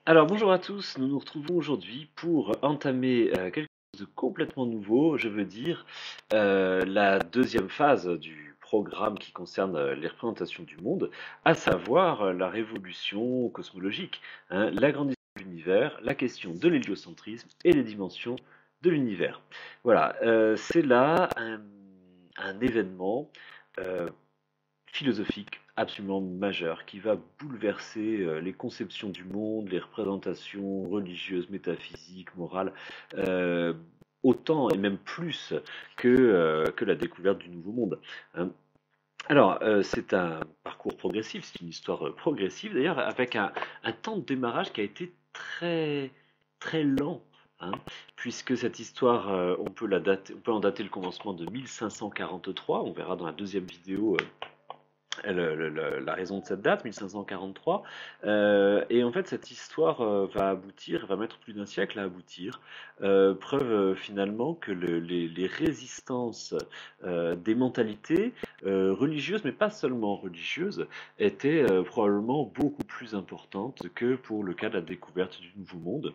Alors bonjour à tous, nous nous retrouvons aujourd'hui pour entamer quelque chose de complètement nouveau, je veux dire la deuxième phase du programme qui concerne les représentations du monde, à savoir la révolution cosmologique, hein, l'agrandissement de l'univers, la question de l'héliocentrisme et les dimensions de l'univers. Voilà, c'est là un événement euh, philosophique absolument majeur qui va bouleverser les conceptions du monde, les représentations religieuses, métaphysiques, morales, euh, autant et même plus que la découverte du Nouveau Monde, hein. Alors, c'est un parcours progressif, c'est une histoire progressive d'ailleurs, avec un temps de démarrage qui a été très, très lent, hein, puisque cette histoire, on peut en dater le commencement de 1543, on verra dans la deuxième vidéo la raison de cette date, 1543. Et en fait, cette histoire va aboutir, va mettre plus d'un siècle à aboutir. Preuve finalement que les résistances des mentalités religieuses, mais pas seulement religieuses, étaient probablement beaucoup plus importantes que pour le cas de la découverte du Nouveau Monde.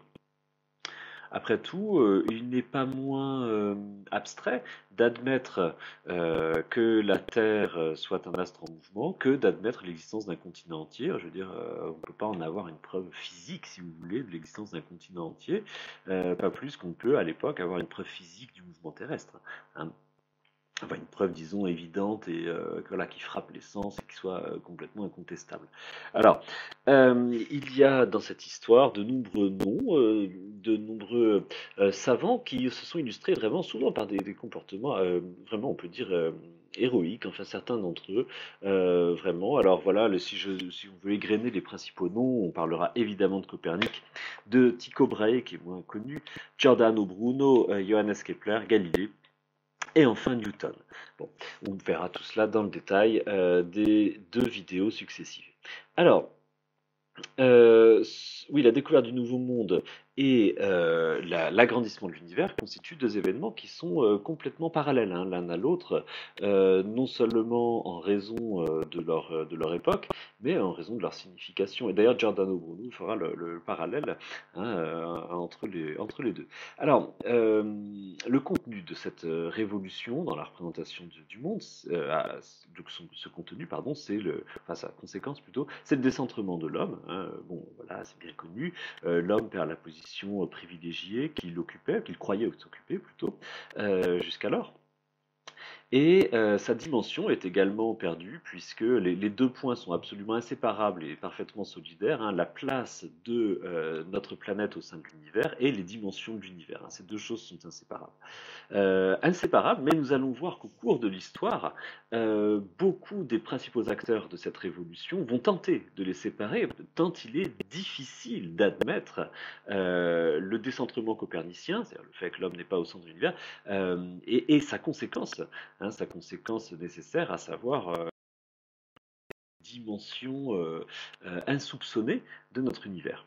Après tout, il n'est pas moins abstrait d'admettre que la Terre soit un astre en mouvement que d'admettre l'existence d'un continent entier. Je veux dire, on ne peut pas en avoir une preuve physique, si vous voulez, de l'existence d'un continent entier, pas plus qu'on peut à l'époque avoir une preuve physique du mouvement terrestre, hein. Enfin, une preuve, disons, évidente et voilà, qui frappe les sens et qui soit complètement incontestable. Alors, il y a dans cette histoire de nombreux noms, de nombreux savants qui se sont illustrés vraiment souvent par des comportements vraiment, on peut dire, héroïques, enfin certains d'entre eux, vraiment. Alors voilà, si vous voulez grainer les principaux noms, on parlera évidemment de Copernic, de Tycho Brahe, qui est moins connu, Giordano Bruno, Johannes Kepler, Galilée, et enfin Newton. Bon, on verra tout cela dans le détail des deux vidéos successives. Alors, oui, la découverte du Nouveau Monde et l'agrandissement de l'univers constituent deux événements qui sont complètement parallèles, hein, l'un à l'autre, non seulement en raison de leur époque, mais en raison de leur signification. Et d'ailleurs, Giordano Bruno fera le parallèle, hein, entre les deux. Alors, le contenu de cette révolution dans la représentation du monde, ce contenu, pardon, enfin sa conséquence plutôt, c'est le décentrement de l'homme, hein. Bon, voilà, c'est bien connu. L'homme perd la position privilégiée qu'il occupait, qu'il croyait s'occuper plutôt, jusqu'alors. Et sa dimension est également perdue puisque les deux points sont absolument inséparables et parfaitement solidaires, hein, la place de notre planète au sein de l'univers et les dimensions de l'univers, hein. Ces deux choses sont inséparables. Inséparables, mais nous allons voir qu'au cours de l'histoire, beaucoup des principaux acteurs de cette révolution vont tenter de les séparer, tant il est difficile d'admettre le décentrement copernicien, c'est-à-dire le fait que l'homme n'est pas au centre de l'univers, et sa conséquence, hein, sa conséquence nécessaire, à savoir dimension insoupçonnée de notre univers.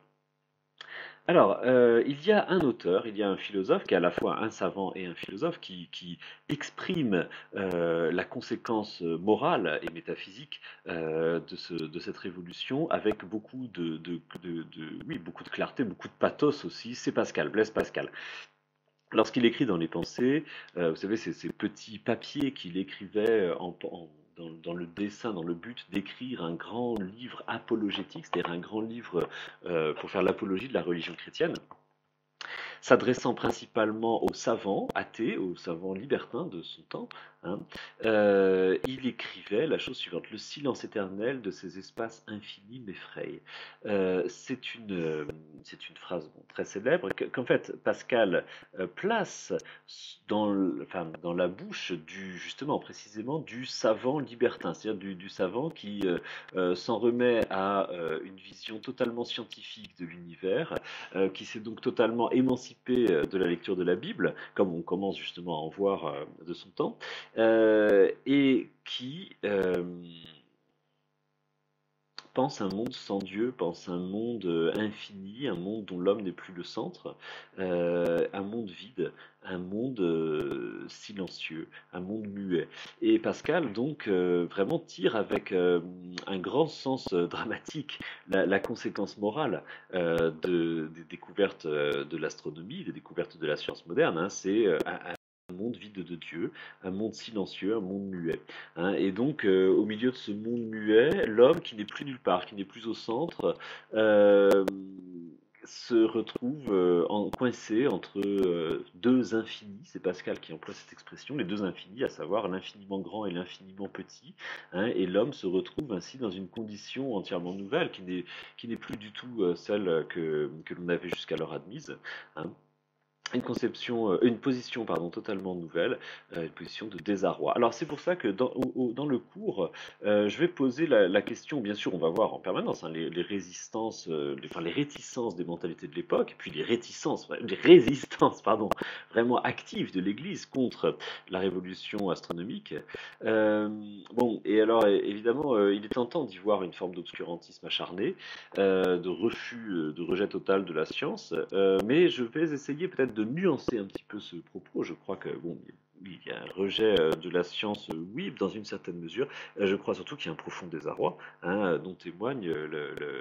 Alors, il y a un auteur, il y a un philosophe qui est à la fois un savant et un philosophe qui exprime la conséquence morale et métaphysique de cette révolution avec beaucoup oui, beaucoup de clarté, beaucoup de pathos aussi. C'est Pascal, Blaise Pascal. Lorsqu'il écrit dans les pensées, vous savez, ces petits papiers qu'il écrivait dans le dessin, dans le but d'écrire un grand livre apologétique, c'est-à-dire un grand livre pour faire l'apologie de la religion chrétienne, s'adressant principalement aux savants athées, aux savants libertins de son temps, hein, il écrivait la chose suivante: le silence éternel de ces espaces infinis m'effraie. C'est une phrase bon, très célèbre qu'en fait Pascal place enfin, dans la bouche justement précisément du savant libertin, c'est-à-dire du savant qui s'en remet à une vision totalement scientifique de l'univers, qui s'est donc totalement émancipé de la lecture de la Bible, comme on commence justement à en voir de son temps, et qui pense un monde sans Dieu, pense un monde infini, un monde dont l'homme n'est plus le centre, un monde vide, un monde silencieux, un monde muet. Et Pascal, donc, vraiment tire avec un grand sens dramatique la conséquence morale des découvertes de l'astronomie, des découvertes de la science moderne. Hein. C'est un monde vide de Dieu, un monde silencieux, un monde muet. Hein. Et donc, au milieu de ce monde muet, l'homme qui n'est plus nulle part, qui n'est plus au centre, euh, se retrouve coincé entre deux infinis. C'est Pascal qui emploie cette expression, les deux infinis, à savoir l'infiniment grand et l'infiniment petit. Hein. Et l'homme se retrouve ainsi dans une condition entièrement nouvelle, qui n'est plus du tout celle que l'on avait jusqu'alors admise. Hein. Une position pardon, totalement nouvelle, une position de désarroi. Alors c'est pour ça que dans le cours, je vais poser la question, bien sûr on va voir en permanence hein, les résistances, enfin, les réticences des mentalités de l'époque, et puis les résistances pardon, vraiment actives de l'Église contre la révolution astronomique. Euh, bon, et alors évidemment, il est tentant d'y voir une forme d'obscurantisme acharné, de refus, de rejet total de la science, mais je vais essayer peut-être de nuancer un petit peu ce propos. Je crois que bon, il y a un rejet de la science, oui, dans une certaine mesure. Je crois surtout qu'il y a un profond désarroi, hein, dont témoigne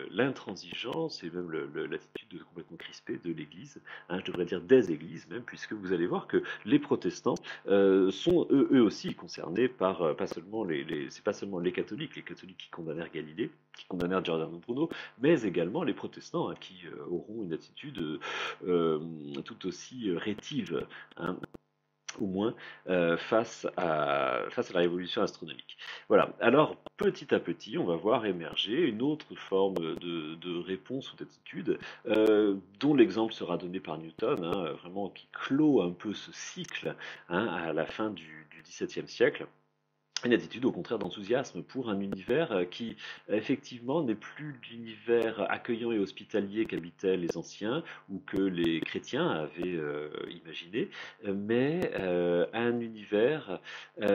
l'intransigeance et même l'attitude complètement crispée de l'Église, hein, je devrais dire des Églises même, puisque vous allez voir que les protestants sont eux aussi concernés par c'est pas seulement les catholiques qui condamnèrent Galilée, qui condamnèrent Giordano Bruno, mais également les protestants hein, qui auront une attitude tout aussi rétive, hein, au moins face à la révolution astronomique. Voilà, alors petit à petit, on va voir émerger une autre forme de réponse ou d'attitude, dont l'exemple sera donné par Newton, hein, vraiment qui clôt un peu ce cycle hein, à la fin du XVIIe siècle. Une attitude au contraire d'enthousiasme pour un univers qui effectivement n'est plus l'univers accueillant et hospitalier qu'habitaient les anciens ou que les chrétiens avaient imaginé, mais un univers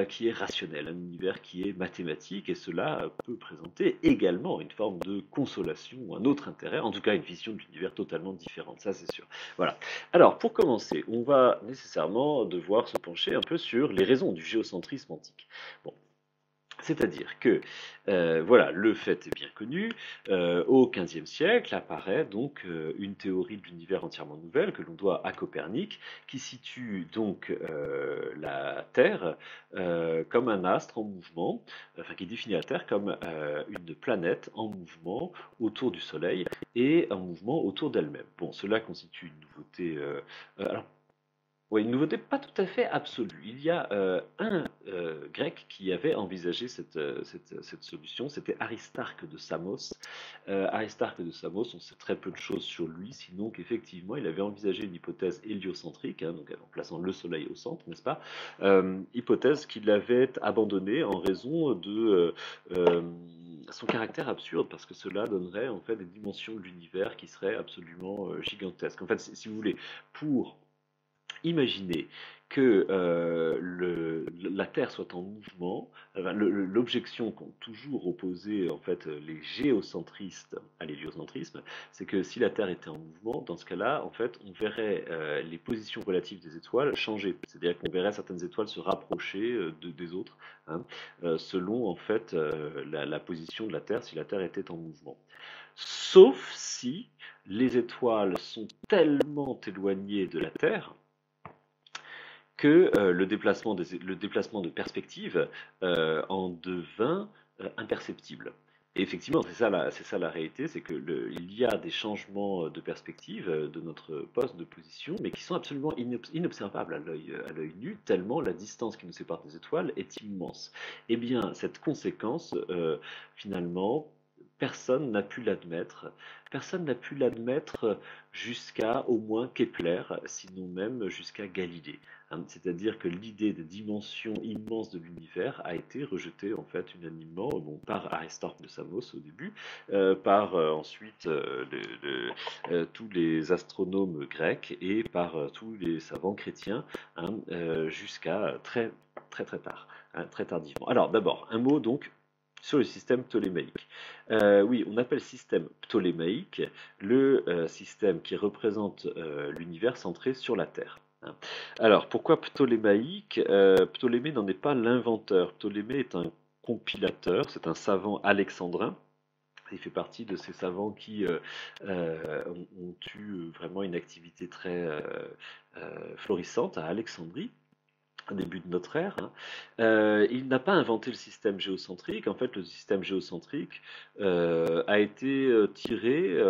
qui est rationnel, un univers qui est mathématique, et cela peut présenter également une forme de consolation ou un autre intérêt, en tout cas une vision de l'univers totalement différente, ça c'est sûr. Voilà. Alors pour commencer, on va nécessairement devoir se pencher un peu sur les raisons du géocentrisme antique. Bon, c'est-à-dire que, voilà, le fait est bien connu, au XVe siècle apparaît donc une théorie de l'univers entièrement nouvelle que l'on doit à Copernic, qui situe donc la Terre comme un astre en mouvement, enfin qui définit la Terre comme une planète en mouvement autour du Soleil et en mouvement autour d'elle-même. Bon, cela constitue une nouveauté. Alors, oui, une nouveauté pas tout à fait absolue. Il y a un grec qui avait envisagé cette solution, c'était Aristarque de Samos. Aristarque de Samos, on sait très peu de choses sur lui, sinon qu'effectivement il avait envisagé une hypothèse héliocentrique, hein, donc en plaçant le Soleil au centre, n'est-ce pas? Hypothèse qu'il avait abandonnée en raison de son caractère absurde, parce que cela donnerait en fait des dimensions de l'univers qui seraient absolument gigantesques. En fait, si vous voulez, pour imaginez que la Terre soit en mouvement. Enfin, l'objection qu'ont toujours opposé en fait les géocentristes à l'héliocentrisme, c'est que si la Terre était en mouvement, dans ce cas-là, en fait, on verrait les positions relatives des étoiles changer. C'est-à-dire qu'on verrait certaines étoiles se rapprocher des autres, hein, selon en fait la position de la Terre si la Terre était en mouvement. Sauf si les étoiles sont tellement éloignées de la Terre que le déplacement de perspective en devint imperceptible. Et effectivement, c'est ça la réalité, c'est que il y a des changements de perspective de notre poste de position, mais qui sont absolument inobservables à l'œil nu, tellement la distance qui nous sépare des étoiles est immense. Eh bien, cette conséquence, finalement, personne n'a pu l'admettre. Personne n'a pu l'admettre jusqu'à au moins Kepler, sinon même jusqu'à Galilée. Hein. C'est-à-dire que l'idée des dimensions immenses de l'univers a été rejetée en fait unanimement bon, par Aristarque de Samos au début, par ensuite tous les astronomes grecs et par tous les savants chrétiens hein, jusqu'à très tard, hein, très tardivement. Alors d'abord un mot donc sur le système ptolémaïque. Oui, on appelle système ptolémaïque le système qui représente l'univers centré sur la Terre, hein. Alors, pourquoi ptolémaïque? Ptolémée n'en est pas l'inventeur. Ptolémée est un compilateur, c'est un savant alexandrin. Il fait partie de ces savants qui ont eu vraiment une activité très florissante à Alexandrie au début de notre ère, hein. Il n'a pas inventé le système géocentrique. En fait, le système géocentrique a été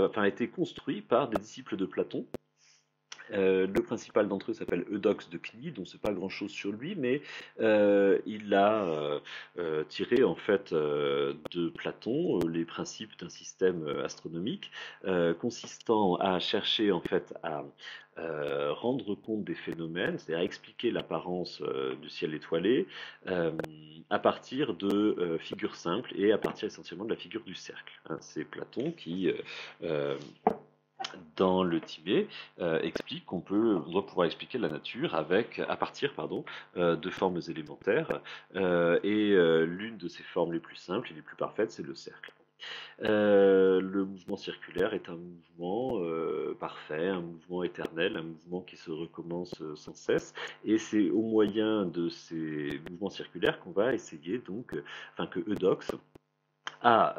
enfin a été construit par des disciples de Platon. Le principal d'entre eux s'appelle Eudoxe de Cnide, on ne sait pas grand-chose sur lui, mais il a tiré en fait de Platon les principes d'un système astronomique consistant à chercher en fait à rendre compte des phénomènes, c'est-à-dire expliquer l'apparence du ciel étoilé à partir de figures simples et à partir essentiellement de la figure du cercle, hein. C'est Platon qui dans le Tibet, explique on doit pouvoir expliquer la nature à partir de formes élémentaires, l'une de ces formes les plus simples et les plus parfaites, c'est le cercle. Le mouvement circulaire est un mouvement parfait, un mouvement éternel, un mouvement qui se recommence sans cesse, et c'est au moyen de ces mouvements circulaires qu'on va essayer que Eudoxe a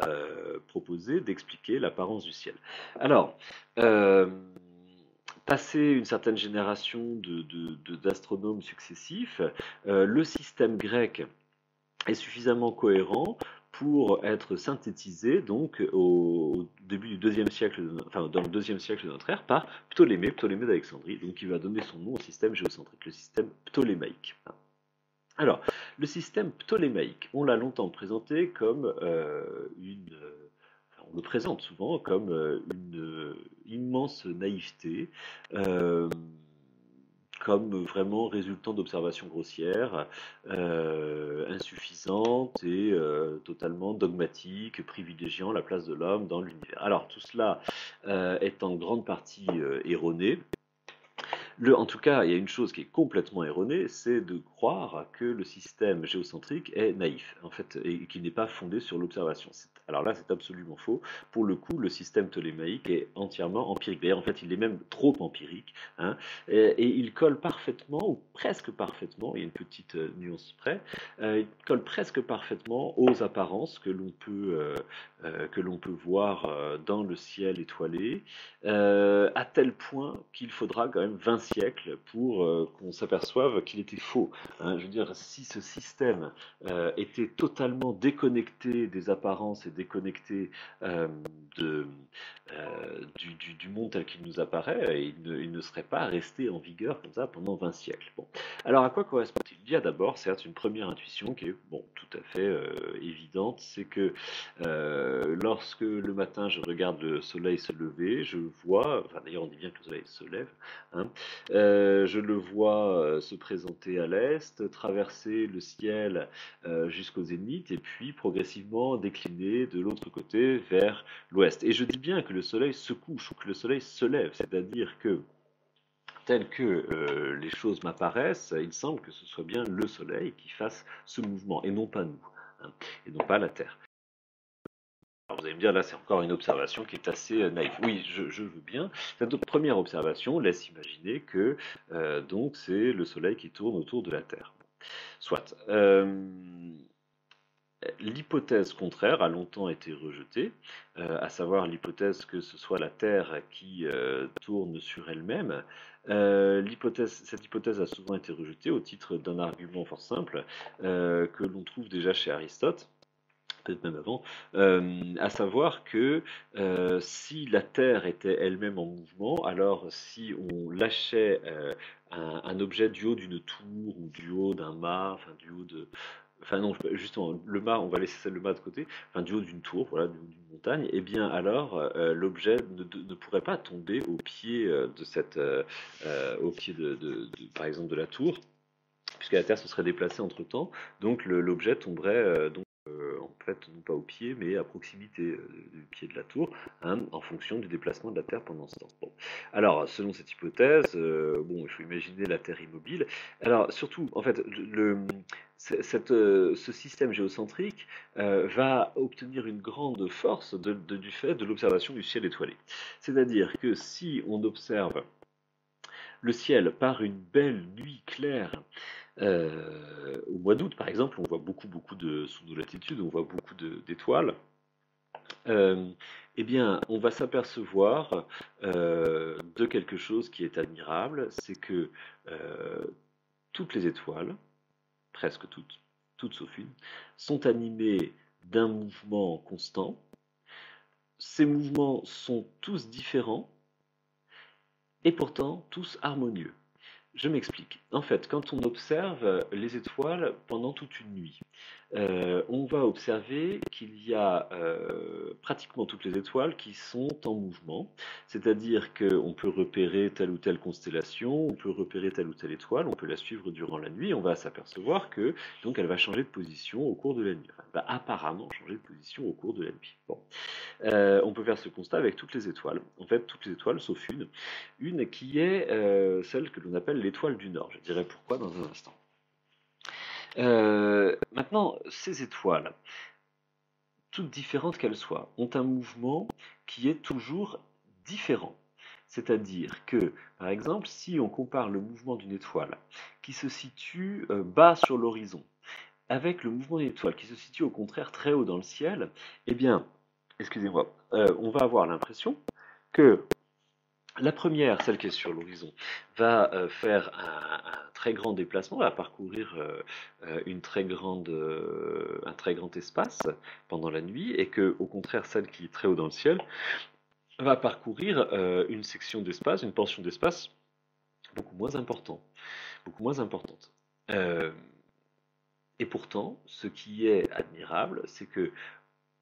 proposé d'expliquer l'apparence du ciel. Alors, euh, passé une certaine génération d'astronomes successifs, le système grec est suffisamment cohérent pour être synthétisé donc au début du deuxième siècle, enfin dans le deuxième siècle de notre ère par Ptolémée d'Alexandrie, donc qui va donner son nom au système géocentrique, le système ptolémaïque. Alors, le système ptolémaïque, on l'a longtemps présenté comme on le présente souvent comme une immense naïveté, euh, comme vraiment résultant d'observations grossières, insuffisantes et totalement dogmatiques, privilégiant la place de l'homme dans l'univers. Alors, tout cela est en grande partie erroné. En tout cas, il y a une chose qui est complètement erronée, c'est de croire que le système géocentrique est naïf, en fait, et qui n'est pas fondé sur l'observation. Alors là, c'est absolument faux. Pour le coup, le système ptolémaïque est entièrement empirique. D'ailleurs, en fait, il est même trop empirique, hein, et il colle parfaitement, ou presque parfaitement, il y a une petite nuance près, il colle presque parfaitement aux apparences que l'on peut voir dans le ciel étoilé, à tel point qu'il faudra quand même 20 siècles pour qu'on s'aperçoive qu'il était faux, hein. Je veux dire, si ce système était totalement déconnecté des apparences et déconnecté euh, de, du monde tel qu'il nous apparaît, il ne serait pas resté en vigueur comme ça pendant 20 siècles. Bon. Alors à quoi correspond-il? Il y a d'abord, certes, une première intuition qui est bon, tout à fait évidente, c'est que lorsque le matin je regarde le soleil se lever, je vois, enfin d'ailleurs on dit bien que le soleil se lève, hein, je le vois se présenter à l'est, traverser le ciel jusqu'au zénith et puis progressivement décliner de l'autre côté vers l'ouest. Et je dis bien que le soleil se couche ou que le soleil se lève, c'est-à-dire que tel que les choses m'apparaissent, il semble que ce soit bien le soleil qui fasse ce mouvement et non pas nous, hein, et non pas la Terre. Alors vous allez me dire, là c'est encore une observation qui est assez naïve. Oui, je veux bien. Cette première observation laisse imaginer que donc c'est le Soleil qui tourne autour de la Terre. Soit. L'hypothèse contraire a longtemps été rejetée, à savoir l'hypothèse que ce soit la Terre qui tourne sur elle-même. Cette hypothèse a souvent été rejetée au titre d'un argument fort simple que l'on trouve déjà chez Aristote, peut-être même avant, à savoir que si la Terre était elle-même en mouvement, alors si on lâchait un objet du haut d'une tour ou du haut d'un mât, enfin du haut de... Enfin non, justement, le mât, on va laisser le mât de côté, enfin du haut d'une tour, voilà, du haut d'une montagne, et eh bien alors l'objet ne pourrait pas tomber au pied au pied par exemple de la tour, puisque la Terre se serait déplacée entre-temps, donc l'objet tomberait en fait non pas au pied, mais à proximité du pied de la tour, hein, en fonction du déplacement de la Terre pendant ce temps. Bon. Alors, selon cette hypothèse, bon, il faut imaginer la Terre immobile. Alors, surtout, en fait, ce système géocentrique va obtenir une grande force du fait de l'observation du ciel étoilé. C'est-à-dire que si on observe le ciel par une belle nuit claire, au mois d'août, par exemple, on voit beaucoup sous nos latitudes, on voit beaucoup d'étoiles. Euh, eh bien, on va s'apercevoir de quelque chose qui est admirable, c'est que euh, toutes les étoiles, presque toutes, toutes sauf une, sont animées d'un mouvement constant. Ces mouvements sont tous différents et pourtant tous harmonieux. Je m'explique. En fait, quand on observe les étoiles pendant toute une nuit, on va observer qu'il y a pratiquement toutes les étoiles qui sont en mouvement, c'est-à-dire qu'on peut repérer telle ou telle constellation, on peut repérer telle ou telle étoile, on peut la suivre durant la nuit, on va s'apercevoir que donc elle va changer de position au cours de la nuit. Enfin, elle va apparemment changer de position au cours de la nuit. Bon. On peut faire ce constat avec toutes les étoiles. En fait, toutes les étoiles sauf une qui est celle que l'on appelle l'étoile du Nord. Je dirai pourquoi dans un instant. Maintenant, ces étoiles, toutes différentes qu'elles soient, ont un mouvement qui est toujours différent. C'est-à-dire que, par exemple, si on compare le mouvement d'une étoile qui se situe bas sur l'horizon avec le mouvement d'une étoile qui se situe au contraire très haut dans le ciel, eh bien, excusez-moi, on va avoir l'impression que la première, celle qui est sur l'horizon, va faire un très grand déplacement, va parcourir un très grand espace pendant la nuit, et que, au contraire, celle qui est très haut dans le ciel va parcourir une section d'espace, une portion d'espace beaucoup moins important, beaucoup moins importante. Euh, et pourtant, ce qui est admirable, c'est que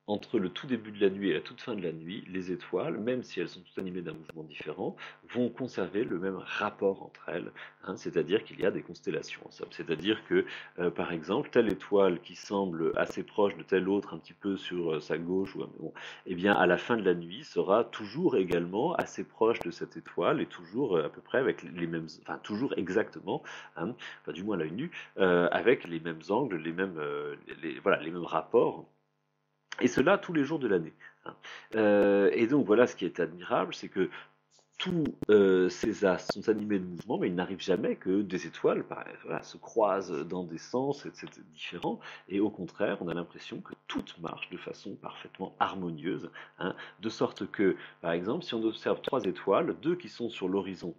entre le tout début de la nuit et la toute fin de la nuit, les étoiles, même si elles sont toutes animées d'un mouvement différent, vont conserver le même rapport entre elles, hein, c'est-à-dire qu'il y a des constellations en somme. C'est-à-dire que, par exemple, telle étoile qui semble assez proche de telle autre, un petit peu sur sa gauche, bon, eh bien, à la fin de la nuit, sera toujours également assez proche de cette étoile et toujours à peu près avec les mêmes, enfin toujours exactement, hein, enfin, du moins à l'œil nu, avec les mêmes angles, voilà, les mêmes rapports et cela tous les jours de l'année, hein. Et donc voilà ce qui est admirable, c'est que tous ces astres sont animés de mouvement, mais il n'arrive jamais que des étoiles voilà, se croisent dans des sens différents, et au contraire, on a l'impression que toutes marchent de façon parfaitement harmonieuse, hein, de sorte que, par exemple, si on observe trois étoiles, deux qui sont sur l'horizon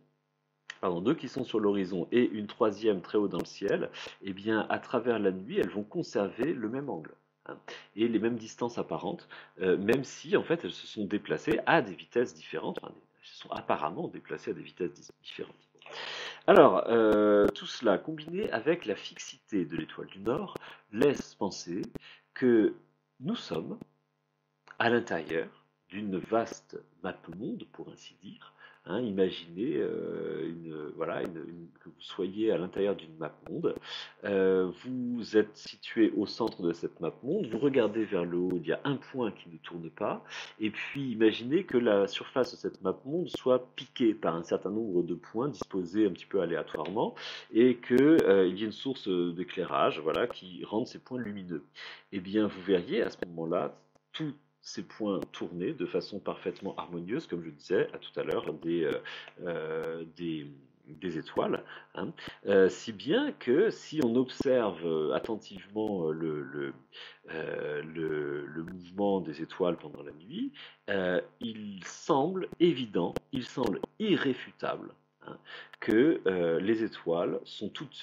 et une troisième très haut dans le ciel, eh bien, à travers la nuit, elles vont conserver le même angle, hein, et les mêmes distances apparentes, même si, en fait, elles se sont déplacées à des vitesses différentes, enfin, elles se sont apparemment déplacées à des vitesses différentes. Alors, tout cela combiné avec la fixité de l'étoile du Nord laisse penser que nous sommes à l'intérieur d'une vaste map-monde, pour ainsi dire. Hein, imaginez que vous soyez à l'intérieur d'une map-monde. Vous êtes situé au centre de cette map-monde. Vous regardez vers le haut, il y a un point qui ne tourne pas. Et puis imaginez que la surface de cette map-monde soit piquée par un certain nombre de points disposés un petit peu aléatoirement et qu'il y ait une source d'éclairage, voilà, qui rende ces points lumineux. Eh bien, vous verriez à ce moment-là tout ces points tournés de façon parfaitement harmonieuse, comme je disais tout à l'heure, des étoiles, hein. Si bien que si on observe attentivement le mouvement des étoiles pendant la nuit, il semble évident, il semble irréfutable, hein, que les étoiles sont toutes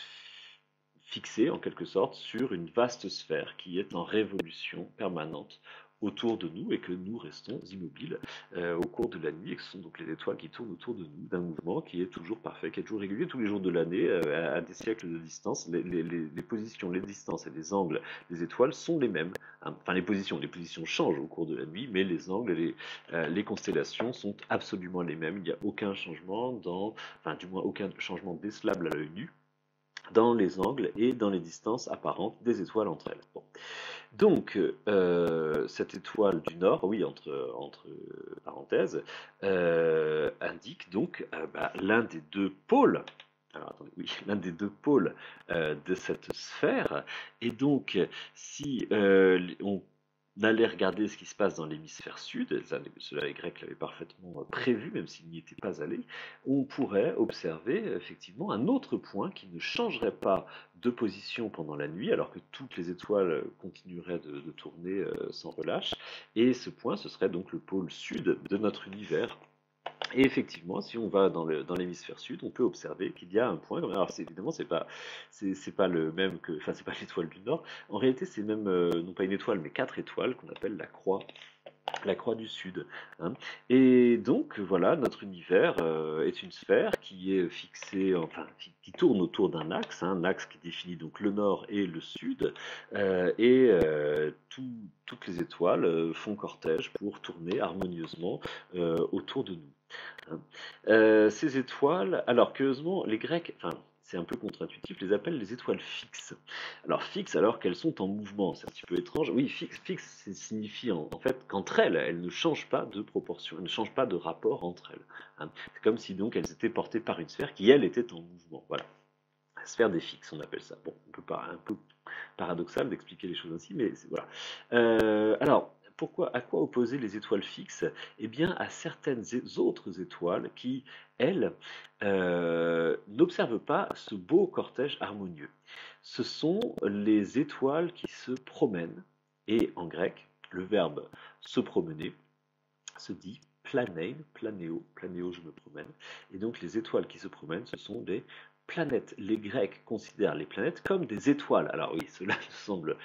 fixées en quelque sorte sur une vaste sphère qui est en révolution permanente autour de nous et que nous restons immobiles au cours de la nuit et que ce sont donc les étoiles qui tournent autour de nous d'un mouvement qui est toujours parfait, qui est toujours régulier tous les jours de l'année à des siècles de distance. Les positions, les distances et les angles des étoiles sont les mêmes, hein. Enfin, les positions changent au cours de la nuit, mais les angles et les constellations sont absolument les mêmes. Il n'y a aucun changement enfin du moins aucun changement décelable à l'œil nu. dans les angles et dans les distances apparentes des étoiles entre elles. Bon. Donc, cette étoile du Nord, oui, entre parenthèses, indique donc l'un des deux pôles. Alors, attendez, oui, l'un des deux pôles de cette sphère. Et donc, si on allait regarder ce qui se passe dans l'hémisphère sud, cela les Grecs l'avaient parfaitement prévu, même s'ils n'y étaient pas allés, on pourrait observer effectivement un autre point qui ne changerait pas de position pendant la nuit, alors que toutes les étoiles continueraient de tourner sans relâche. Et ce point, ce serait donc le pôle sud de notre univers. Et effectivement, si on va dans l'hémisphère sud, on peut observer qu'il y a un point. Alors, évidemment, c'est pas le même que, enfin, c'est pas l'étoile du Nord. En réalité, c'est même non pas une étoile, mais quatre étoiles qu'on appelle la croix du Sud, hein. Et donc, voilà, notre univers est une sphère qui est fixée, enfin, qui tourne autour d'un axe, hein, un axe qui définit donc le nord et le sud, toutes les étoiles font cortège pour tourner harmonieusement autour de nous, hein. Ces étoiles, alors curieusement, les Grecs, enfin, c'est un peu contre-intuitif, les appellent les étoiles fixes. Alors fixes alors qu'elles sont en mouvement, c'est un petit peu étrange. Oui, fixe ça signifie en fait qu'entre elles, elles ne changent pas de proportion, elles ne changent pas de rapport entre elles, hein. C'est comme si donc elles étaient portées par une sphère qui, elle, était en mouvement. Voilà, la sphère des fixes, on appelle ça. Bon, un peu paradoxal d'expliquer les choses ainsi, mais voilà. Alors, à quoi opposer les étoiles fixes? Eh bien, à certaines autres étoiles qui, elles, n'observent pas ce beau cortège harmonieux. Ce sont les étoiles qui se promènent, et en grec, le verbe se promener se dit planein, planéo, je me promène. Et donc les étoiles qui se promènent, ce sont des planètes. Les Grecs considèrent les planètes comme des étoiles. Alors oui, cela nous semble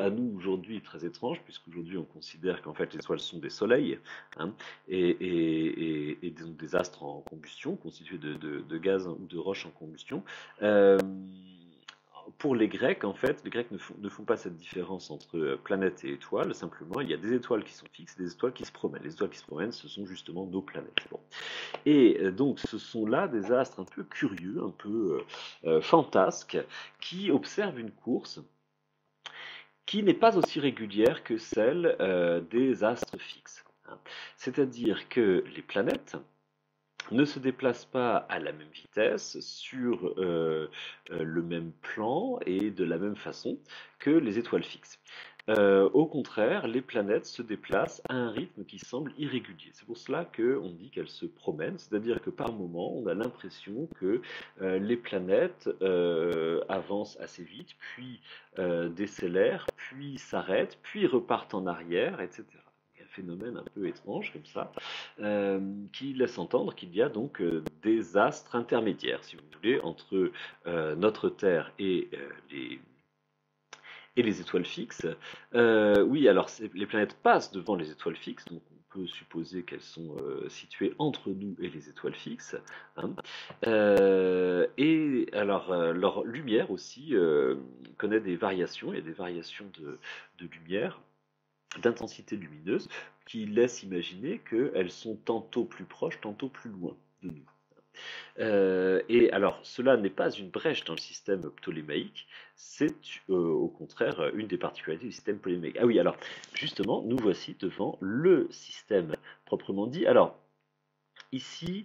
à nous aujourd'hui très étrange, puisqu'aujourd'hui on considère qu'en fait les étoiles sont des soleils, hein, et donc des astres en combustion, constitués de gaz ou de roches en combustion. Euh, pour les Grecs, en fait, les Grecs ne font pas cette différence entre planètes et étoiles. Simplement, il y a des étoiles qui sont fixes et des étoiles qui se promènent. Les étoiles qui se promènent, ce sont justement nos planètes. Bon. Et donc, ce sont là des astres un peu curieux, un peu fantasques, qui observent une course qui n'est pas aussi régulière que celle des astres fixes, hein. C'est-à-dire que les planètes ne se déplacent pas à la même vitesse, sur le même plan et de la même façon que les étoiles fixes. Au contraire, les planètes se déplacent à un rythme qui semble irrégulier. C'est pour cela qu'on dit qu'elles se promènent, c'est-à-dire que par moment, on a l'impression que les planètes avancent assez vite, puis décélèrent, puis s'arrêtent, puis repartent en arrière, etc. Un phénomène un peu étrange comme ça, qui laisse entendre qu'il y a donc des astres intermédiaires, si vous voulez, entre notre Terre et les étoiles fixes. Oui, alors les planètes passent devant les étoiles fixes, donc on peut supposer qu'elles sont situées entre nous et les étoiles fixes, hein. Et alors leur lumière aussi connaît des variations, il y a des variations de lumière, d'intensité lumineuse, qui laissent imaginer qu'elles sont tantôt plus proches, tantôt plus loin de nous. Et alors, cela n'est pas une brèche dans le système ptolémaïque, c'est au contraire une des particularités du système ptolémaïque. Ah oui, alors, justement, nous voici devant le système proprement dit. Alors, ici,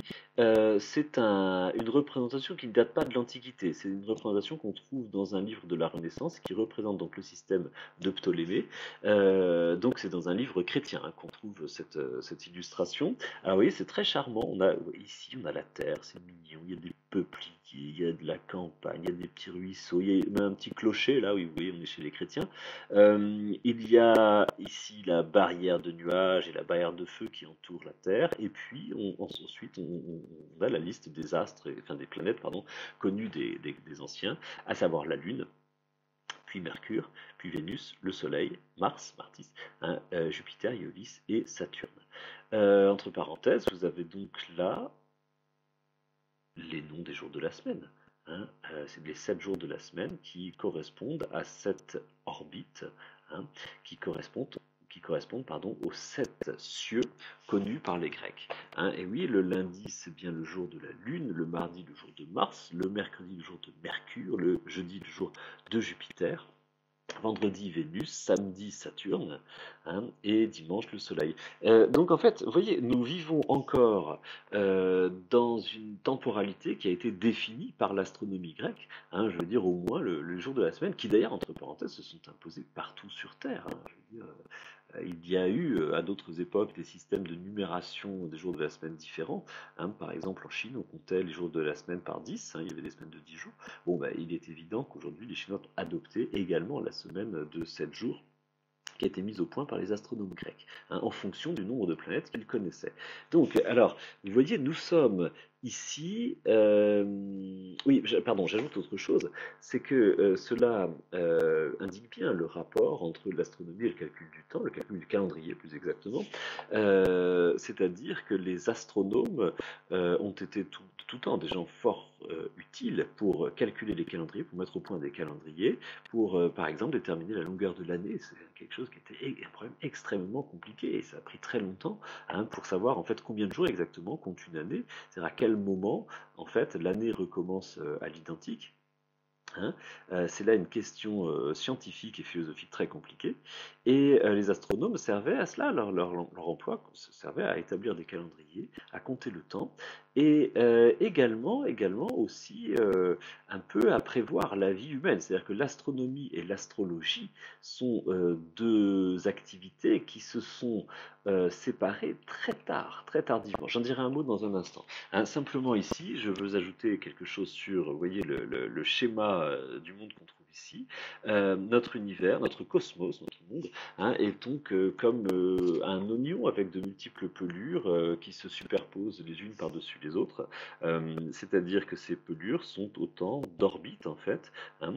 c'est une représentation qui ne date pas de l'Antiquité. C'est une représentation qu'on trouve dans un livre de la Renaissance qui représente donc le système de Ptolémée. Donc c'est dans un livre chrétien, hein, qu'on trouve cette illustration. Alors oui, c'est très charmant. Ici, on a la terre, c'est mignon. Il y a des peupliers, il y a de la campagne, il y a des petits ruisseaux, il y a même un petit clocher là. Oui, vous voyez, on est chez les chrétiens. Il y a ici la barrière de nuages et la barrière de feu qui entoure la Terre, et puis ensuite on a la liste des astres, enfin des planètes, pardon, connues des anciens, à savoir la Lune, puis Mercure, puis Vénus, le Soleil, Mars, Martis, hein, Jupiter, Iolis et Saturne. Entre parenthèses, vous avez donc là les noms des jours de la semaine, hein. C'est les 7 jours de la semaine qui correspondent à cette orbite, hein, qui correspondent qui correspondent aux 7 cieux connus par les Grecs. Hein. Et oui, le lundi, c'est bien le jour de la Lune, le mardi, le jour de Mars, le mercredi, le jour de Mercure, le jeudi, le jour de Jupiter. Vendredi, Vénus, samedi, Saturne, hein, et dimanche, le Soleil. Donc en fait, vous voyez, nous vivons encore dans une temporalité qui a été définie par l'astronomie grecque, hein, je veux dire au moins le jour de la semaine, qui d'ailleurs, entre parenthèses, se sont imposés partout sur Terre. Hein, je veux dire, il y a eu à d'autres époques des systèmes de numération des jours de la semaine différents. Hein. Par exemple, en Chine, on comptait les jours de la semaine par 10. Hein, il y avait des semaines de 10 jours. Bon, ben, il est évident qu'aujourd'hui, les Chinois ont adopté également la semaine de 7 jours qui a été mise au point par les astronomes grecs, hein, en fonction du nombre de planètes qu'ils connaissaient. Donc, alors, vous voyez, nous sommes ici. Oui, pardon, j'ajoute autre chose, c'est que cela indique bien le rapport entre l'astronomie et le calcul du temps, le calcul du calendrier plus exactement. C'est-à-dire que les astronomes ont été de tout temps des gens fort utiles pour calculer les calendriers, pour mettre au point des calendriers, pour par exemple déterminer la longueur de l'année. C'est quelque chose qui était un problème extrêmement compliqué et ça a pris très longtemps, hein, pour savoir en fait combien de jours exactement compte une année, c'est-à-dire à quel moment en fait l'année recommence à l'identique. Hein. C'est là une question scientifique et philosophique très compliquée. Et les astronomes servaient à cela, leur emploi servait à établir des calendriers, à compter le temps, et également aussi un peu à prévoir la vie humaine. C'est-à-dire que l'astronomie et l'astrologie sont deux activités qui se sont séparées très tard, très tardivement. J'en dirai un mot dans un instant. Hein, simplement ici, je veux ajouter quelque chose sur, vous voyez, le schéma du monde qu'on trouve ici. Notre univers, notre cosmos, notre monde, hein, est donc comme un oignon avec de multiples pelures qui se superposent les unes par-dessus les autres. C'est-à-dire que ces pelures sont autant d'orbites, en fait, hein,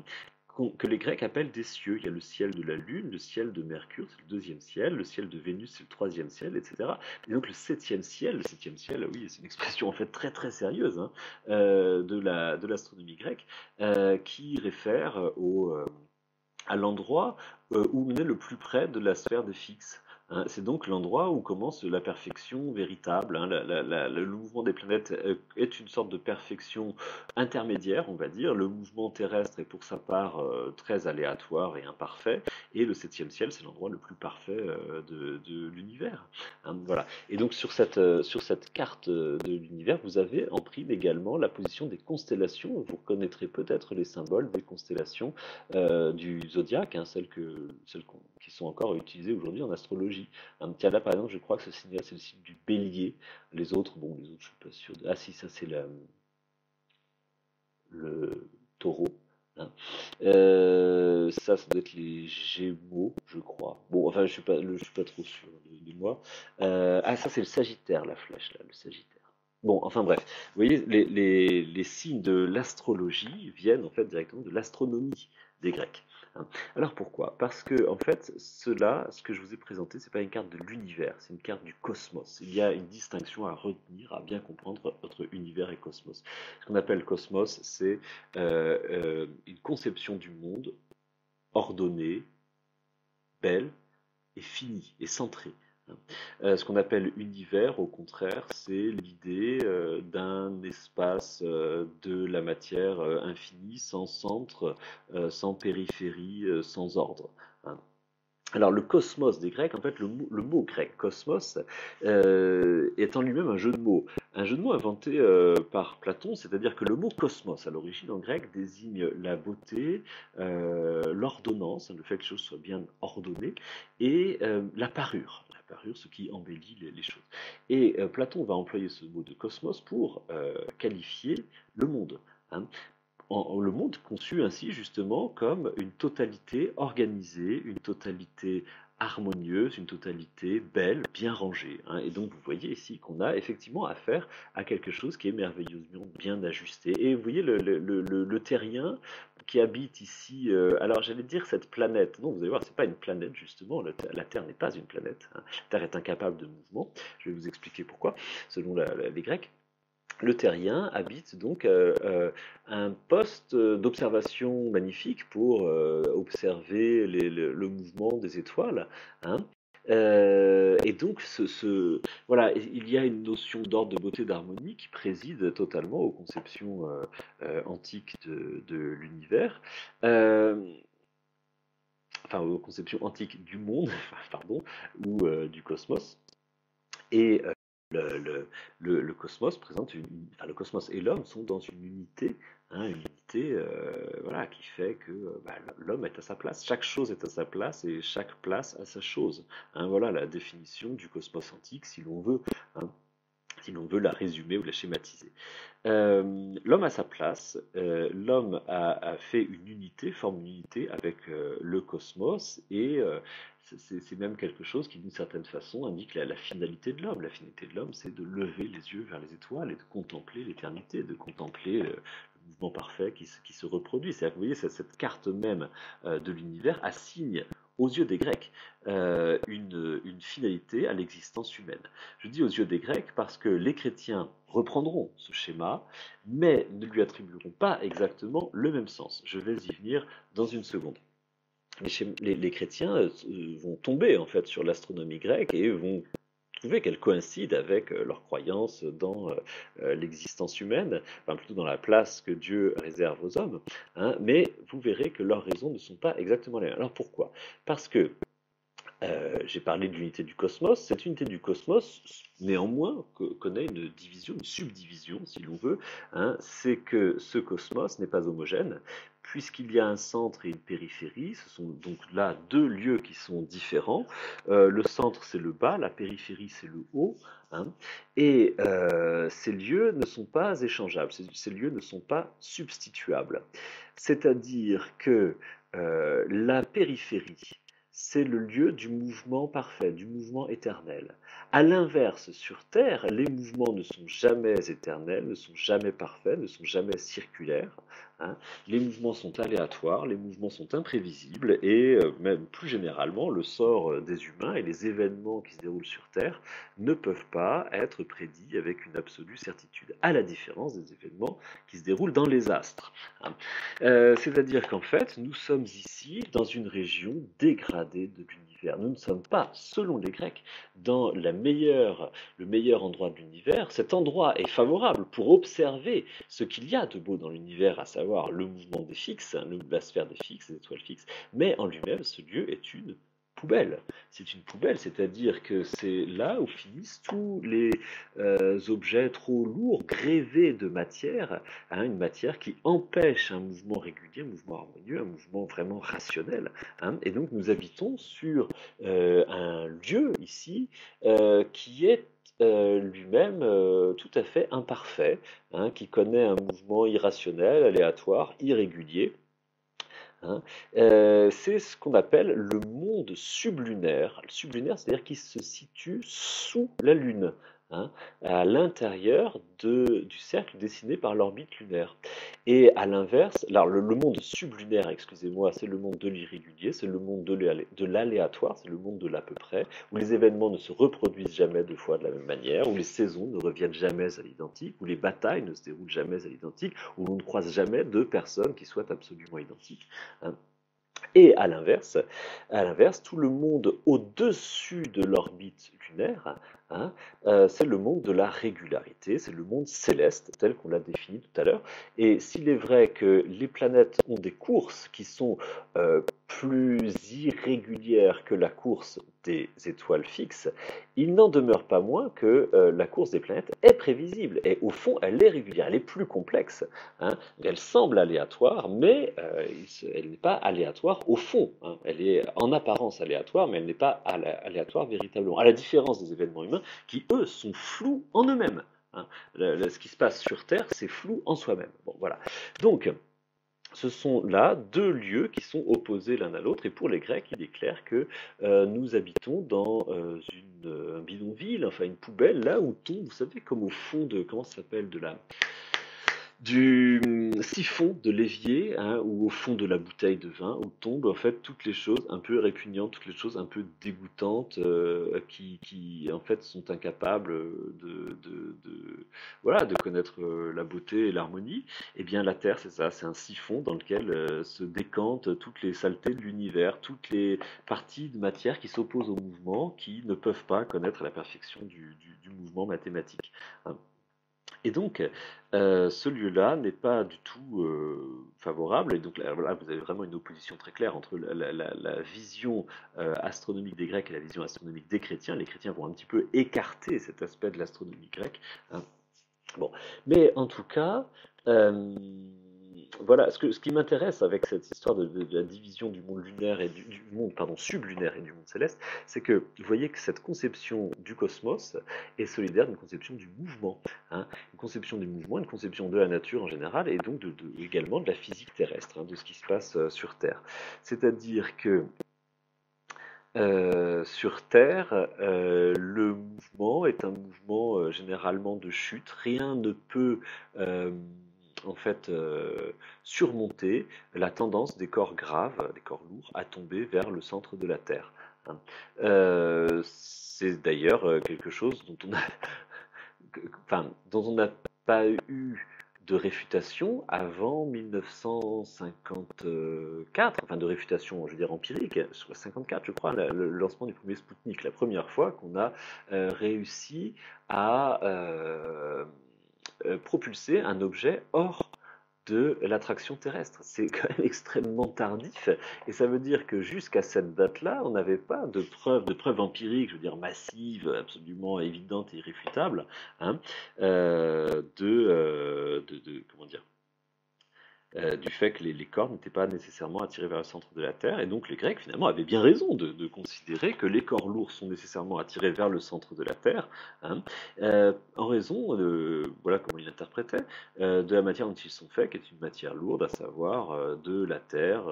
que les Grecs appellent des cieux. Il y a le ciel de la Lune, le ciel de Mercure, c'est le deuxième ciel, le ciel de Vénus, c'est le troisième ciel, etc. Et donc le septième ciel, oui, c'est une expression en fait très très sérieuse, hein, de l'astronomie grecque, qui réfère à l'endroit où on est le plus près de la sphère des fixes. Hein. C'est donc l'endroit où commence la perfection véritable. Hein. Le mouvement des planètes est une sorte de perfection intermédiaire, on va dire. Le mouvement terrestre est pour sa part très aléatoire et imparfait. Et le septième ciel, c'est l'endroit le plus parfait de l'univers. Hein, voilà. Et donc sur cette carte de l'univers, vous avez en prime également la position des constellations. Vous reconnaîtrez peut-être les symboles des constellations du zodiaque, hein, qui sont encore utilisées aujourd'hui en astrologie. Tiens, là, par exemple, je crois que ce signe-là, c'est le signe du bélier. Les autres, bon, les autres, je suis pas sûr. Ah si, ça, c'est le taureau. Hein. Ça doit être les Gémeaux, je crois. Bon, enfin, je suis pas trop sûr de moi. Ah, ça, c'est le Sagittaire, la flèche, là, le Sagittaire. Bon, enfin bref, vous voyez, les signes de l'astrologie viennent en fait directement de l'astronomie des Grecs. Hein. Alors pourquoi? Parce que en fait, ce que je vous ai présenté, c'est pas une carte de l'univers, c'est une carte du cosmos. Il y a une distinction à retenir, à bien comprendre entre univers et cosmos. Ce qu'on appelle cosmos, c'est une conception du monde ordonnée, belle et finie et centrée. Hein. Ce qu'on appelle univers, au contraire, c'est l'idée d'un espace de la matière infinie, sans centre, sans périphérie, sans ordre. Hein. Alors le cosmos des Grecs, en fait, le mot grec cosmos est en lui-même un jeu de mots inventé par Platon, c'est-à-dire que le mot cosmos à l'origine en grec désigne la beauté, l'ordonnance, le fait que les choses soient bien ordonnées, et la parure, ce qui embellit les choses. Et Platon va employer ce mot de cosmos pour qualifier le monde. Hein. Le monde conçu ainsi justement comme une totalité organisée, une totalité harmonieuse, une totalité belle, bien rangée. Hein. Et donc vous voyez ici qu'on a effectivement affaire à quelque chose qui est merveilleusement bien ajusté. Et vous voyez le terrien qui habite ici, alors j'allais dire cette planète, non vous allez voir c'est pas une planète justement, la Terre n'est pas une planète, hein. La Terre est incapable de mouvement, je vais vous expliquer pourquoi, selon les Grecs. Le terrien habite donc un poste d'observation magnifique pour observer le mouvement des étoiles. Hein. Et donc, voilà, il y a une notion d'ordre, de beauté, d'harmonie qui préside totalement aux conceptions antiques de l'univers, euh, enfin aux conceptions antiques du monde, pardon, ou du cosmos. Et le cosmos présente enfin, le cosmos et l'homme sont dans une unité, hein, une unité voilà, qui fait que bah, l'homme est à sa place. Chaque chose est à sa place et chaque place a sa chose. Hein, voilà la définition du cosmos antique, si l'on veut, hein, si l'on veut la résumer ou la schématiser. L'homme a sa place, l'homme a fait une unité, forme une unité avec le cosmos, et c'est même quelque chose qui, d'une certaine façon, indique la finalité de l'homme. La finalité de l'homme, c'est de lever les yeux vers les étoiles et de contempler l'éternité, de contempler le mouvement parfait qui se reproduit. C'est-à-dire que vous voyez, cette carte même de l'univers assigne aux yeux des Grecs une finalité à l'existence humaine. Je dis aux yeux des Grecs parce que les chrétiens reprendront ce schéma, mais ne lui attribueront pas exactement le même sens. Je vais y venir dans une seconde. Les chrétiens vont tomber en fait sur l'astronomie grecque et vont trouver qu'elle coïncide avec leur croyance dans l'existence humaine, enfin plutôt dans la place que Dieu réserve aux hommes, hein, mais vous verrez que leurs raisons ne sont pas exactement les mêmes. Alors pourquoi? Parce que j'ai parlé de l'unité du cosmos. Cette unité du cosmos, néanmoins, connaît une division, une subdivision, si l'on veut. Hein. C'est que ce cosmos n'est pas homogène, puisqu'il y a un centre et une périphérie. Ce sont donc là deux lieux qui sont différents. Le centre, c'est le bas, la périphérie, c'est le haut. Hein. Et ces lieux ne sont pas échangeables, ces lieux ne sont pas substituables. C'est-à-dire que la périphérie, c'est le lieu du mouvement parfait, du mouvement éternel. À l'inverse, sur Terre, les mouvements ne sont jamais éternels, ne sont jamais parfaits, ne sont jamais circulaires. Hein. Les mouvements sont aléatoires, les mouvements sont imprévisibles et même plus généralement, le sort des humains et les événements qui se déroulent sur Terre ne peuvent pas être prédits avec une absolue certitude, à la différence des événements qui se déroulent dans les astres. Hein. C'est-à-dire qu'en fait, nous sommes ici dans une région dégradée de l'univers. Nous ne sommes pas, selon les Grecs, dans le meilleur endroit de l'univers. Cet endroit est favorable pour observer ce qu'il y a de beau dans l'univers, à savoir le mouvement des fixes, la sphère des fixes, des étoiles fixes, mais en lui-même, ce lieu est une poubelle. C'est une poubelle, c'est-à-dire que c'est là où finissent tous les objets trop lourds, grévés de matière, hein, une matière qui empêche un mouvement régulier, un mouvement harmonieux, un mouvement vraiment rationnel. Hein. Et donc nous habitons sur un lieu ici qui est lui-même tout à fait imparfait, hein, qui connaît un mouvement irrationnel, aléatoire, irrégulier. Hein. C'est ce qu'on appelle le monde sublunaire. Le sublunaire, c'est-à-dire qu'il se situe sous la Lune, hein, à l'intérieur du cercle dessiné par l'orbite lunaire. Et à l'inverse, alors le monde sublunaire, excusez-moi, c'est le monde de l'irrégulier, c'est le monde de l'aléatoire, c'est le monde de l'à peu près, où les événements ne se reproduisent jamais deux fois de la même manière, où les saisons ne reviennent jamais à l'identique, où les batailles ne se déroulent jamais à l'identique, où l'on ne croise jamais deux personnes qui soient absolument identiques. Hein. Et à l'inverse, tout le monde au-dessus de l'orbite lunaire, hein, c'est le monde de la régularité, c'est le monde céleste tel qu'on l'a défini tout à l'heure. Et s'il est vrai que les planètes ont des courses qui sont plus irrégulières que la course des étoiles fixes, il n'en demeure pas moins que la course des planètes est prévisible. Et au fond, elle est régulière, elle est plus complexe. Hein. Elle semble aléatoire, mais elle n'est pas aléatoire au fond. Hein. Elle est en apparence aléatoire, mais elle n'est pas aléatoire véritablement. À la différence des événements humains, qui eux sont flous en eux-mêmes. Hein. Ce qui se passe sur Terre, c'est flou en soi-même. Bon, voilà. Donc, ce sont là deux lieux qui sont opposés l'un à l'autre, et pour les Grecs, il est clair que nous habitons dans un bidonville, enfin une poubelle, là où tombe, vous savez, comme au fond de, comment ça s'appelle, du siphon de l'évier, hein, ou au fond de la bouteille de vin, où tombent en fait toutes les choses un peu répugnantes, toutes les choses un peu dégoûtantes, qui en fait sont incapables voilà, de connaître la beauté et l'harmonie. Eh bien la Terre, c'est ça, c'est un siphon dans lequel se décantent toutes les saletés de l'univers, toutes les parties de matière qui s'opposent au mouvement, qui ne peuvent pas connaître la perfection du mouvement mathématique, hein. Et donc, ce lieu-là n'est pas du tout favorable. Et donc là, voilà, vous avez vraiment une opposition très claire entre la vision astronomique des Grecs et la vision astronomique des chrétiens. Les chrétiens vont un petit peu écarter cet aspect de l'astronomie grecque, hein. Bon, mais en tout cas, euh, voilà, ce qui m'intéresse avec cette histoire de la division du monde lunaire et du monde, pardon, sublunaire et du monde céleste, c'est que vous voyez que cette conception du cosmos est solidaire d'une conception du mouvement, hein, une conception du mouvement, une conception de la nature en général, et donc également de la physique terrestre, hein, de ce qui se passe sur Terre. C'est-à-dire que sur Terre, le mouvement est un mouvement généralement de chute. Rien ne peut euh, en fait surmonter la tendance des corps graves, des corps lourds, à tomber vers le centre de la Terre, hein. C'est d'ailleurs quelque chose dont on a enfin, dont on n'a pas eu de réfutation avant 1954, enfin de réfutation, je veux dire empirique, sur 54, je crois, le lancement du premier Spoutnik, la première fois qu'on a réussi à propulser un objet hors de l'attraction terrestre. C'est quand même extrêmement tardif, et ça veut dire que jusqu'à cette date-là, on n'avait pas de preuves empiriques, je veux dire massives, absolument évidentes et irréfutables, hein, comment dire, du fait que les corps n'étaient pas nécessairement attirés vers le centre de la Terre, et donc les Grecs finalement avaient bien raison de considérer que les corps lourds sont nécessairement attirés vers le centre de la Terre, hein, en raison voilà comment ils l'interprétaient, de la matière dont ils sont faits, qui est une matière lourde, à savoir de la terre,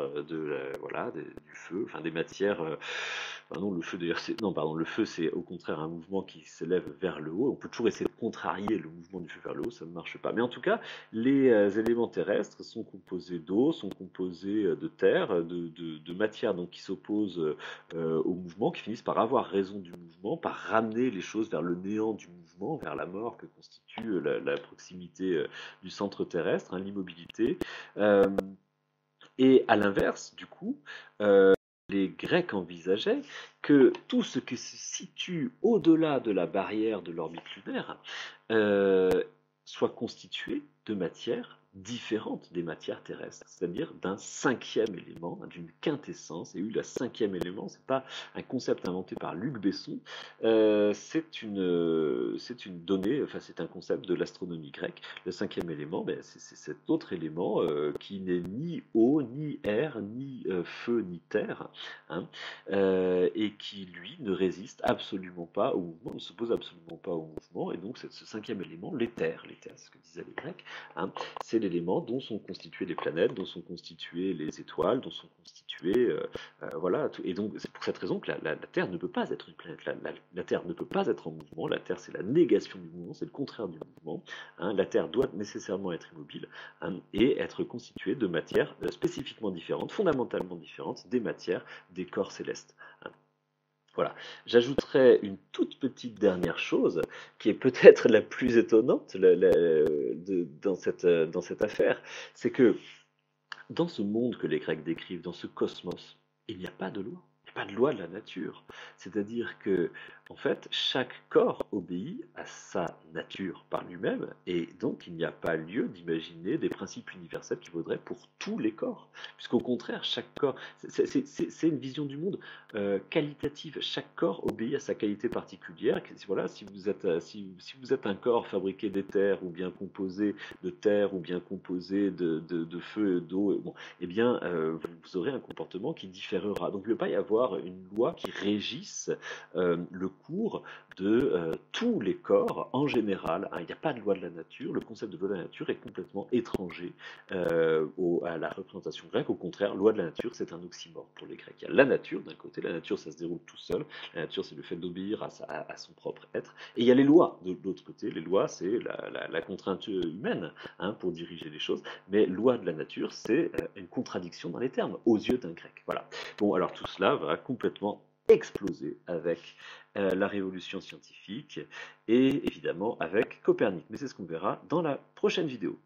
voilà, du feu, enfin des matières. Non, le feu d'ailleurs, non, pardon, le feu c'est au contraire un mouvement qui s'élève vers le haut. On peut toujours essayer de contrarier le mouvement du feu vers le haut, ça ne marche pas. Mais en tout cas, les éléments terrestres sont composés d'eau, sont composés de terre, de matière donc, qui s'opposent au mouvement, qui finissent par avoir raison du mouvement, par ramener les choses vers le néant du mouvement, vers la mort que constitue la proximité du centre terrestre, hein, l'immobilité. Euh, et à l'inverse, du coup, les Grecs envisageaient que tout ce qui se situe au-delà de la barrière de l'orbite lunaire euh, soit constitué de matières différentes des matières terrestres, c'est-à-dire d'un cinquième élément, d'une quintessence. Et oui, le cinquième élément, c'est pas un concept inventé par Luc Besson, c'est une donnée, enfin c'est un concept de l'astronomie grecque. Le cinquième élément, ben, c'est cet autre élément qui n'est ni eau, ni air, ni feu, ni terre, hein, et qui, lui, ne résiste absolument pas au mouvement, ne s'oppose absolument pas au mouvement. Et donc, ce cinquième élément, l'éther, c'est ce que disaient les Grecs, hein, c'est l'élément dont sont constituées les planètes, dont sont constituées les étoiles, dont sont constituées, voilà. Et donc, c'est pour cette raison que la Terre ne peut pas être une planète. La Terre ne peut pas être en mouvement. La Terre, c'est la négation du mouvement, c'est le contraire du mouvement, hein. La Terre doit nécessairement être immobile, hein, et être constituée de matières spécifiquement différentes, fondamentalement différentes des matières des corps célestes, hein. Voilà. J'ajouterais une toute petite dernière chose qui est peut-être la plus étonnante dans cette affaire, c'est que dans ce monde que les Grecs décrivent, dans ce cosmos, il n'y a pas de loi. Il n'y a pas de loi de la nature. C'est-à-dire que, en fait, chaque corps obéit à sa nature par lui-même, et donc il n'y a pas lieu d'imaginer des principes universels qui vaudraient pour tous les corps. Puisqu'au contraire, chaque corps, c'est une vision du monde qualitative. Chaque corps obéit à sa qualité particulière. Voilà, si vous êtes un corps fabriqué d'éther ou bien composé de terre ou bien composé de feu et d'eau, bon, eh bien, vous aurez un comportement qui différera. Donc, il ne peut pas y avoir avoir une loi qui régisse le cours de tous les corps en général. Hein. Il n'y a pas de loi de la nature, le concept de loi de la nature est complètement étranger à la représentation grecque. Au contraire, loi de la nature, c'est un oxymore pour les Grecs. Il y a la nature d'un côté, la nature ça se déroule tout seul, la nature c'est le fait d'obéir à son propre être, et il y a les lois de l'autre côté, les lois c'est la contrainte humaine hein, pour diriger les choses, mais loi de la nature c'est une contradiction dans les termes, aux yeux d'un grec. Voilà. Bon, alors tout cela va complètement exploser avec la révolution scientifique et évidemment avec Copernic. Mais c'est ce qu'on verra dans la prochaine vidéo.